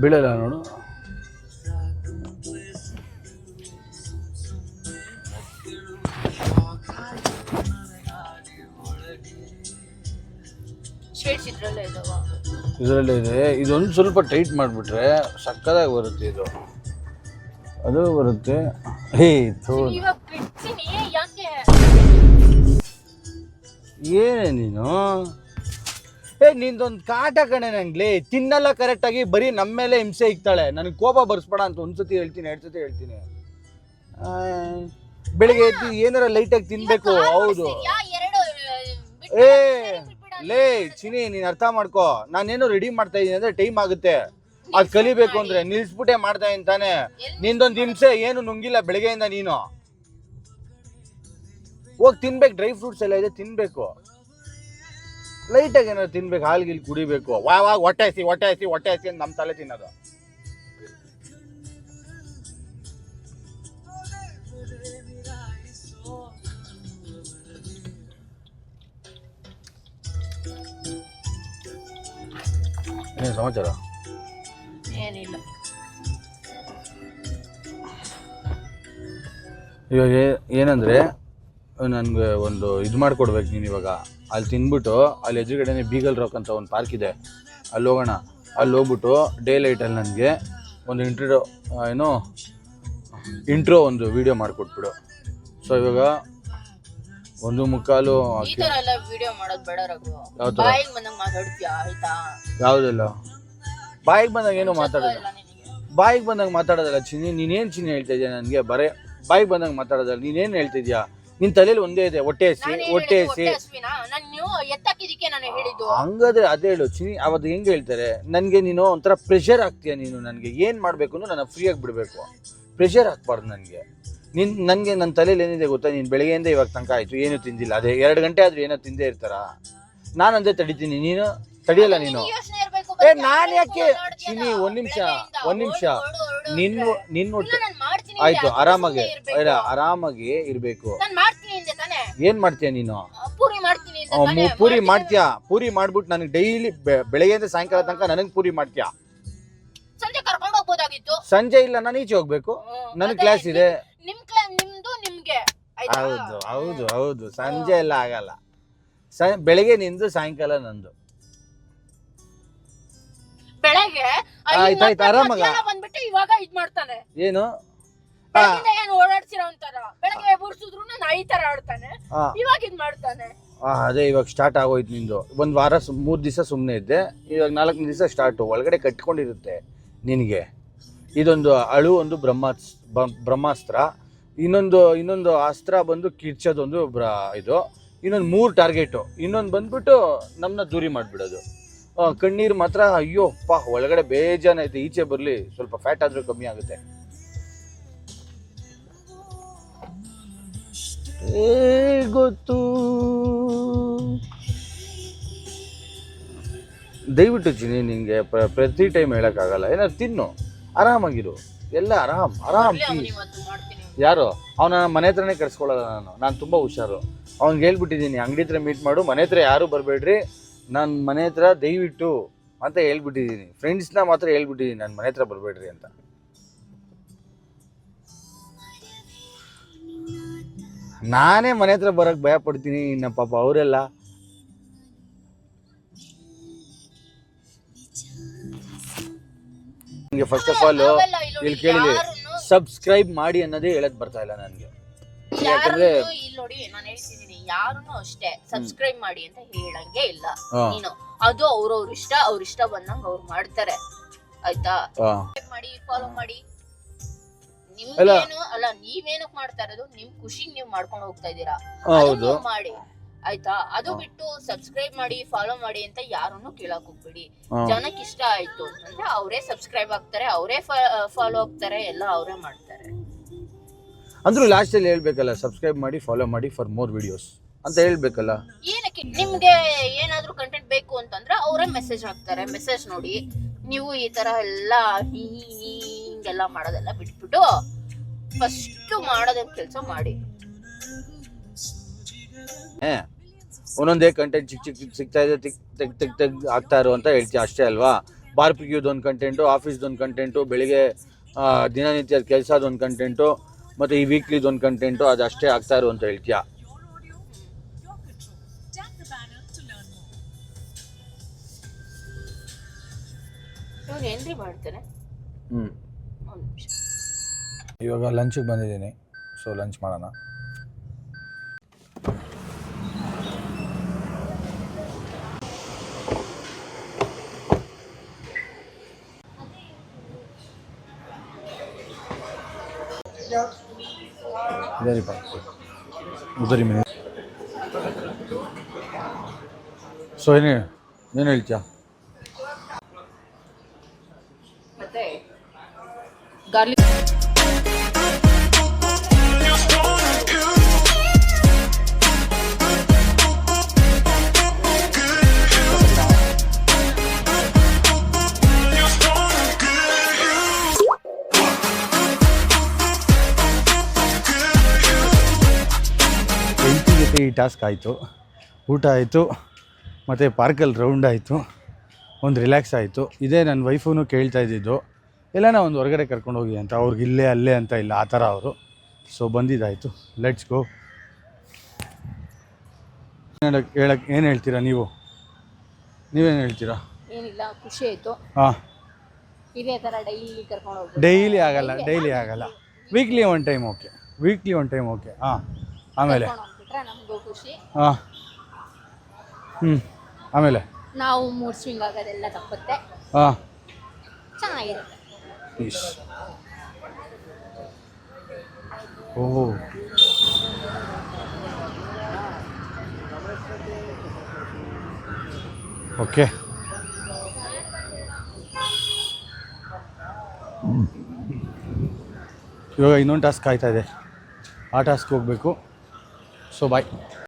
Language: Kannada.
ಬೀಳಲ್ಲ ನೋಡು. ಇದರಲ್ಲೇ ಇದೆ. ಇದೊಂದು ಸ್ವಲ್ಪ ಟೈಟ್ ಮಾಡಿಬಿಟ್ರೆ ಸಕ್ಕದಾಗಿ ಬರುತ್ತೆ. ಇದು ಅದು ಬರುತ್ತೆ. ಏನೇ ನೀನು ನಿಂದೊಂದು ಕಾಟ ಕಣೆ ನಂಗ್ಲಿ. ತಿನ್ನಲ್ಲ ಕರೆಕ್ಟಾಗಿ, ಬರೀ ನಮ್ಮ ಮೇಲೆ ಹಿಂಸೆ ಇಕ್ತಾಳೆ. ನನಗೆ ಕೋಪ ಬರ್ಸ್ಬೇಡ ಅಂತ ಒಂದ್ಸತಿ ಹೇಳ್ತೀನಿ, 2 ಸತಿ ಹೇಳ್ತೀನಿ. ಬೆಳಿಗ್ಗೆ ಎದ್ದು ಏನಾರ ಲೈಟಾಗಿ ತಿನ್ಬೇಕು. ಹೌದು ಲೇ ಚಿನಿ, ನೀನ್ ಅರ್ಥ ಮಾಡ್ಕೋ. ನಾನೇನೋ ರೆಡಿ ಮಾಡ್ತಾ ಇದೀನಿ ಅಂದ್ರೆ ಟೈಮ್ ಆಗುತ್ತೆ. ಅದ್ ಕಲಿಬೇಕು ಅಂದ್ರೆ ನಿಲ್ಸ್ಬಿಟ್ಟೆ ಮಾಡ್ತಾ ಇಂತಾನೆ. ನಿಂದೊಂದು ಹಿಂಸೆ ಏನು ನುಂಗಿಲ್ಲ ಬೆಳಗ್ಗೆಯಿಂದ. ನೀನು ಹೋಗಿ ತಿನ್ಬೇಕು. ಡ್ರೈ ಫ್ರೂಟ್ಸ್ ಎಲ್ಲ ಇದೆ, ತಿನ್ಬೇಕು. ಲೈಟಾಗಿ ಏನಾದ್ರು ತಿನ್ಬೇಕು, ಹಾಲ್ಗಿಲ್ ಕುಡಿಬೇಕು. ಹೊಟ್ಟೆ ಹಸಿ ಅಂತ ನಮ್ಮ ತಲೆ ತಿನ್ನೋದು. ಏನು ಸಮಾಚಾರ? ಏನಿಲ್ಲ. ಇವಾಗ ಏನಂದ್ರೆ ನನ್ಗೆ ಒಂದು ಇದು ಮಾಡ್ಕೊಡ್ಬೇಕು ನೀನು. ಇವಾಗ ಅಲ್ಲಿ ತಿನ್ಬಿಟ್ಟು ಅಲ್ಲಿ ಎದುರುಗಡೆನೆ ಬೀಗಲ್ ರಾಕ್ ಅಂತ ಒಂದು ಪಾರ್ಕ್ ಇದೆ, ಅಲ್ಲಿ ಹೋಗೋಣ. ಅಲ್ಲಿ ಹೋಗ್ಬಿಟ್ಟು ಡೇ ಲೈಟಲ್ಲಿ ನನಗೆ ಒಂದು ಇಂಟ್ರೋ ಒಂದು ವಿಡಿಯೋ ಮಾಡಿಕೊಟ್ಬಿಡು. ಸೊ ಇವಾಗ 1:45 ಯಾವುದಲ್ಲ ಬಾಯಿಗೆ ಬಂದಾಗ ಏನೋ ಮಾತಾಡೋದು. ಬಾಯಿಗೆ ಬಂದಾಗ ಮಾತಾಡೋದಲ್ಲ ಚಿನ್ನಿ. ನೀನೇನು ಚಿನ್ನಿ ಹೇಳ್ತಾ ಇದೆಯಾ ನನಗೆ? ಬರೇ ಬಾಯಿಗೆ ಬಂದಾಗ ಮಾತಾಡೋದಲ್ಲ. ನೀನೇನು ಹೇಳ್ತಿದ್ಯಾ? ನಿನ್ ತಲೆಯಲ್ಲಿ ಒಂದೇ ಇದೆ, ಹೊಟ್ಟೆ ಹಸಿ. ಹಂಗಾದ್ರೆ ಅದೇ ಹೇಳು ಚಿನ್ನಿ. ಅವತ್ತು ಹೆಂಗೆ ಹೇಳ್ತಾರೆ ನನಗೆ, ನೀನು ಒಂಥರ ಪ್ರೆಷರ್ ಆಗ್ತೀಯ. ನೀನು ನನಗೆ ಏನು ಮಾಡಬೇಕು ನನ್ನ ಫ್ರೀಯಾಗಿ ಬಿಡಬೇಕು, ಪ್ರೆಷರ್ ಹಾಕ್ಬಾರ್ದು ನನಗೆ. ನನಗೆ ನನ್ನ ತಲೆಯಲ್ಲಿ ಏನಿದೆ ಗೊತ್ತಾ? ನೀನು ಬೆಳಗ್ಗೆಯಿಂದ ಇವಾಗ ತನಕ ಆಯಿತು, ಏನೂ ತಿಂದಿಲ್ಲ. ಅದೇ 2 ಗಂಟೆ ಆದರೂ ಏನೋ ತಿಂದೇ ಇರ್ತಾರ. ನಾನು ಅಂದೇ ತಡಿತೀನಿ, ನೀನು ತಡಿಯಲ್ಲ. ನೀನು ನಾನು ಯಾಕೆ ಚಿನ್ನಿ? ಒಂದ್ ನಿಮಿಷ ನಿನ್ನ ಆಯ್ತು. ಆರಾಮಾಗಿ ಇರ್ಬೇಕು. ಏನ್ ಮಾಡ್ತೀಯ ನೀನು? ಪೂರಿ ಮಾಡ್ತೀಯಾ? ಪೂರಿ ಮಾಡ್ಬಿಟ್ಟು ನನಗೆ ಡೈಲಿ ಬೆಳಗ್ಗೆಯಿಂದ ಸಾಯಂಕಾಲ ತನಕ ನನಗೆ ಪೂರಿ ಮಾಡ್ತೀಯಾ? ಸಂಜೆ ಇಲ್ಲ, ನಾನು ಈಚೆ ಹೋಗ್ಬೇಕು. ನನಗೆ ಕ್ಲಾಸ್ ಇದೆ. ಹೌದು ಸಂಜೆ ಎಲ್ಲ ಆಗಲ್ಲ. ಬೆಳಗ್ಗೆ ನಿಂದು, ಸಾಯಂಕಾಲ ನಂದು. ಆಯ್ತಾಯ್ತು, ಆರಾಮಾಗ ಬಂದ್ಬಿಟ್ಟು ಇವಾಗ ಇದ್ ಮಾಡ್ತಾನೆ. ಏನು ಓಡಾಡ್ಸಿರೋ ಒಂಥರ. ಬೆಳಗ್ಗೆ ಬುರ್ಸಿದ್ರು ಈ ತರ ಆಡ್ತಾನೆ, ಇವಾಗ ಇದ್ ಮಾಡ್ತಾನೆ. ಅದೇ ಇವಾಗ ಸ್ಟಾರ್ಟ್ ಆಗೋಯ್ತು ನಿಂದು. 1 ವಾರ 3 ದಿವಸ ಸುಮ್ಮನೆ ಇದ್ದೆ, ಇವಾಗ 4ನೇ ದಿವಸ ಸ್ಟಾರ್ಟ್. ಒಳಗಡೆ ಕಟ್ಕೊಂಡಿರುತ್ತೆ ನಿನಗೆ. ಇದೊಂದು ಒಂದು ಬ್ರಹ್ಮಾಸ್ತ್ರ. ಇನ್ನೊಂದು ಅಸ್ತ್ರ ಬಂದು ಕಿರ್ಚೋದೊಂದು ಇದು. ಇನ್ನೊಂದು 3 ಟಾರ್ಗೆಟು. ಇನ್ನೊಂದು ಬಂದ್ಬಿಟ್ಟು ನಮ್ಮನ್ನ ದೂರಿ ಮಾಡಿಬಿಡೋದು. ಕಣ್ಣೀರು ಮಾತ್ರ ಅಯ್ಯೋ ಒಳಗಡೆ ಬೇಜಾನೈತೆ. ಈಚೆ ಬರಲಿ, ಸ್ವಲ್ಪ ಫ್ಯಾಟ್ ಆದರೂ ಕಮ್ಮಿ ಆಗುತ್ತೆ. ಗೊತ್ತು. ದಯವಿಟ್ಟು ಚಿನ್ನಿ, ನಿಂಗೆ ಪ್ರತಿ ಟೈಮ್ ಹೇಳೋಕ್ಕಾಗಲ್ಲ. ಏನಾದ್ರು ತಿನ್ನು, ಆರಾಮಾಗಿರು. ಎಲ್ಲ ಆರಾಮ್. ಯಾರು ಅವನ ಮನೆ ಹತ್ರನೇ ಕರ್ಸ್ಕೊಳ್ಳಲ್ಲ. ನಾನು ತುಂಬ ಹುಷಾರು. ಅವ್ನಿಗೆ ಹೇಳ್ಬಿಟ್ಟಿದ್ದೀನಿ, ಅಂಗಡಿ ಹತ್ರ ಮೀಟ್ ಮಾಡು, ಮನೆ ಹತ್ರ ಯಾರೂ ಬರಬೇಡ್ರಿ, ನಾನು ಮನೆ ಹತ್ರ ದಯವಿಟ್ಟು ಅಂತ ಹೇಳ್ಬಿಟ್ಟಿದ್ದೀನಿ. ಫ್ರೆಂಡ್ಸ್ನ ಮಾತ್ರ ಹೇಳ್ಬಿಟ್ಟಿದ್ದೀನಿ, ನಾನು ಮನೆ ಹತ್ರ ಬರಬೇಡ್ರಿ ಅಂತ. ನಾನೇ ಮನೆ ಹತ್ರ ಬರೋಕ್ಕೆ ಭಯ ಪಡ್ತೀನಿ. ಇನ್ನು ಪಾಪ ಅವರೆಲ್ಲ ನನಗೆ ಫಸ್ಟ್ ಆಫ್ ಆಲ್ ಇಲ್ಲಿ ಕೇಳಿ, ಸಬ್ಸ್ಕ್ರೈಬ್ ಮಾಡಿ ಅನ್ನೋದೇ ಹೇಳಕ್ ಬರ್ತಾ ಇಲ್ಲ ನನಗೆ. ಯಾಕಂದ್ರೆ ಇಲ್ಲಿ ನೋಡಿ, ನಾನು ಹೇಳ್ತಿದ್ದೀನಿ, ಯಾರನ್ನು ಅಷ್ಟೇ ಸಬ್ಸ್ಕ್ರೈಬ್ ಮಾಡಿ ಅಂತ ಹೇಳಂಗೆ ಇಲ್ಲ ನೀನು. ಅದು ಅವ್ರವ್ರ ಇಷ್ಟ, ಅವ್ರ ಇಷ್ಟ ಬಂದಂಗ ಅವ್ರು ಮಾಡ್ತಾರೆ. ಆಯ್ತಾ? ಮಾಡಿ, ಫಾಲೋ ಮಾಡಿ. ನಿಮ್ಗೇನು ಅಲ್ಲ, ನೀವೇನಕ್ ಮಾಡ್ತಾ ಇರೋದು? ನಿಮ್ ಖುಷಿಗೆ ನೀವು ಮಾಡ್ಕೊಂಡು ಹೋಗ್ತಾ ಇದ್ದೀರಾ, ಮಾಡಿ. ಆಯ್ತಾ? ಅದು ಬಿಟ್ಟು ಸಬ್ಸ್ಕ್ರೈಬ್ ಮಾಡಿ, ಫಾಲೋ ಮಾಡಿ ಅಂತ ಯಾರನ್ನು ಕೇಳಕ್ ಹೋಗ್ಬೇಡಿ. ಜನಕ್ಕೆ ಇಷ್ಟ ಆಯ್ತು ಅಂತಂದ್ರೆ ಅವರೇ ಸಬ್ಸ್ಕ್ರೈಬ್ ಆಗ್ತಾರೆ, ಅವರೇ ಫಾಲೋ ಆಗ್ತಾರೆ, ಎಲ್ಲ ಅವರೇ ಮಾಡ್ತಾರೆ. ಅಂದ್ರೂ ಲಾಸ್ಟ್ ಅಲ್ಲಿ ಹೇಳ್ಬೇಕಲ್ಲ, ಸಬ್ಸ್ಕ್ರೈಬ್ ಮಾಡಿ, ಫಾಲೋ ಮಾಡಿ ಫಾರ್ ಮೋರ್ ವಿಡಿಯೋಸ್ ಅಂತ ಹೇಳ್ಬೇಕಲ್ಲ. ಏನಕ್ಕೆ? ನಿಮ್ಗೆ ಏನಾದ್ರೂ ಕಂಟೆಂಟ್ ಬೇಕು ಅಂತಂದ್ರೆ ಅವರೇ ಮೆಸೇಜ್ ಹಾಕ್ತಾರೆ. ಮೆಸೇಜ್ ನೋಡಿ ನೀವು ಈ ತರ ಎಲ್ಲ ಹಿಂಗೆಲ್ಲ ಮಾಡೋದೆಲ್ಲ ಬಿಟ್ಬಿಟ್ಟು ಫಸ್ಟ್ ಮಾಡೋದನ್ನ ಕೆಲಸ ಮಾಡಿ. ಒಂದೊಂದೇ ಕಂಟೆಂಟ್ ಚಿಕ್ಕ ಸಿಗ್ತಾ ಇದೆ, ತೆಗ್ ಆಗ್ತಾ ಇರೋ ಅಂತ ಹೇಳ್ತೀಯ ಅಷ್ಟೇ ಅಲ್ವಾ? ಬಾರ್ಬಿಕ್ಯೂದೊಂದು ಕಂಟೆಂಟು, ಆಫೀಸ್ದೊಂದು ಕಂಟೆಂಟು, ಬೆಳಿಗ್ಗೆ ದಿನನಿತ್ಯದ ಕೆಲಸದೊಂದು ಕಂಟೆಂಟು, ಮತ್ತು ಈ ವೀಕ್ಲಿದೊಂದು ಕಂಟೆಂಟು, ಅದಷ್ಟೇ ಆಗ್ತಾಯಿರು ಅಂತ ಹೇಳ್ತೀಯಾ? ಇವ್ರು ಏನ್ರಿ ಮಾಡ್ತಾರೆ? ಒಂದು ನಿಮಿಷ. ಇವಾಗ ಲಂಚಿಗೆ ಬಂದಿದ್ದೀನಿ, ಸೊ ಲಂಚ್ ಮಾಡೋಣ. ಉದರಿ ಮನೆ. ಸೊ ಏನು ಹೇಳ್ತೀಯಾ? ಮತ್ತೆ ಗಾರ್ಲಿಕ್ ಈ ಟಾಸ್ಕ್ ಆಯಿತು, ಊಟ ಆಯಿತು, ಮತ್ತು ಪಾರ್ಕಲ್ಲಿ ರೌಂಡ್ ಆಯಿತು, ಒಂದು ರಿಲ್ಯಾಕ್ಸ್ ಆಯಿತು. ಇದೇ ನನ್ನ ವೈಫೂ ಕೇಳ್ತಾ ಇದ್ದಿದ್ದು, ಎಲ್ಲನ ಒಂದು ಹೊರಗಡೆ ಕರ್ಕೊಂಡು ಹೋಗಿ ಅಂತ. ಅವ್ರಿಗೆ ಇಲ್ಲೇ ಅಲ್ಲೇ ಅಂತ ಇಲ್ಲ, ಆ ಥರ ಅವರು. ಸೊ ಬಂದಿದ್ದಾಯಿತು, ಲೆಟ್ಸ್ ಗೋ. ಏನು ಹೇಳ್ತೀರಾ ನೀವೇನು ಹೇಳ್ತೀರಾ? ಏನಿಲ್ಲ, ಖುಷಿ ಆಯಿತು. ಹಾಂ, ಇದೇ ಥರ ಡೈಲಿ ಕರ್ಕೊಂಡು ಹೋಗ್ಬೋದು. ಡೈಲಿ ಆಗಲ್ಲ, ವೀಕ್ಲಿ ಒನ್ ಟೈಮ್ ಓಕೆ. ಹಾಂ, ಆಮೇಲೆ ನಮಗೂ ಖುಷಿ. ಹಾಂ, ಆಮೇಲೆ ನಾವು ಮೂಡ್ ಸ್ವಿಂಗ್ ಆಗೋದೆಲ್ಲ ತಪ್ಪುತ್ತೆ. ಹಾಂ, ಚೆನ್ನಾಗಿರುತ್ತೆ. ಓಹೋ, ಓಕೆ. ಇವಾಗ ಇನ್ನೊಂದು ಟಾಸ್ಕ್ ಆಯ್ತಾ ಇದೆ, ಆ ಟಾಸ್ಕ್ ಹೋಗಬೇಕು. ಸೊ ಬಾಯ್.